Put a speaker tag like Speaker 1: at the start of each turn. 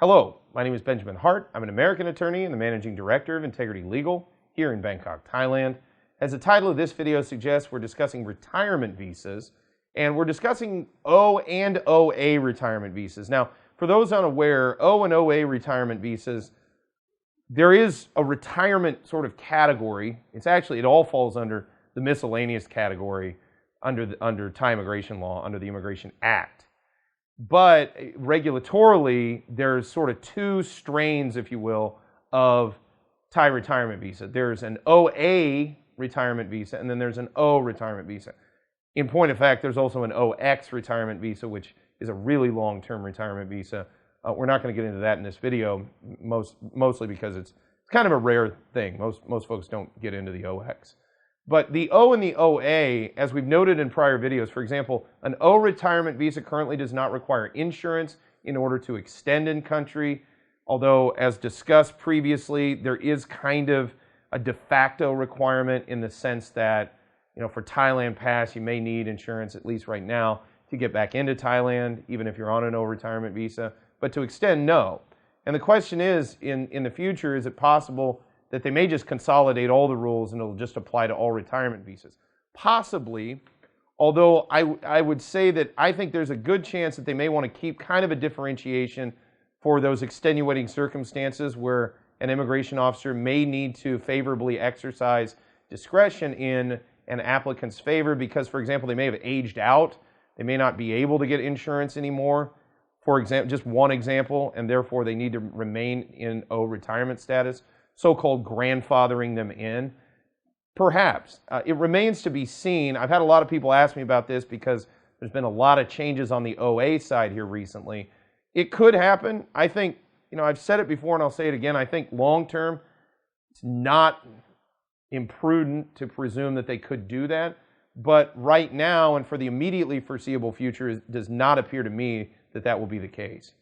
Speaker 1: Hello, my name is Benjamin Hart. I'm an American attorney and the managing director of Integrity Legal here in Bangkok, Thailand. As the title of this video suggests, we're discussing retirement visas, and we're discussing O and OA retirement visas. Now, for those unaware, O and OA retirement visas, there is a retirement sort of category. It all falls under the miscellaneous category under Thai immigration law, under the Immigration Act. But regulatorily, there's sort of two strains, if you will, of Thai retirement visa. There's an OA retirement visa, and then there's an O retirement visa. In point of fact, there's also an OX retirement visa, which is a really long-term retirement visa. We're not going to get into that in this video, mostly because it's kind of a rare thing. Most folks don't get into the OX. But the O and the OA, as we've noted in prior videos, for example, an O retirement visa currently does not require insurance in order to extend in country, although as discussed previously, there is kind of a de facto requirement in the sense that, for Thailand Pass, you may need insurance, at least right now, to get back into Thailand, even if you're on an O retirement visa. But to extend, no. And the question is, in the future, is it possible that they may just consolidate all the rules and it'll just apply to all retirement visas? Possibly, although I would say that I think there's a good chance that they may want to keep kind of a differentiation for those extenuating circumstances where an immigration officer may need to favorably exercise discretion in an applicant's favor because, for example, they may have aged out. They may not be able to get insurance anymore, for example, just one example, and therefore they need to remain in O retirement status, so-called grandfathering them in. Perhaps. It remains to be seen. I've had a lot of people ask me about this because there's been a lot of changes on the OA side here recently. It could happen. I think, I've said it before and I'll say it again, I think long-term, it's not imprudent to presume that they could do that. But right now and for the immediately foreseeable future, it does not appear to me that that will be the case.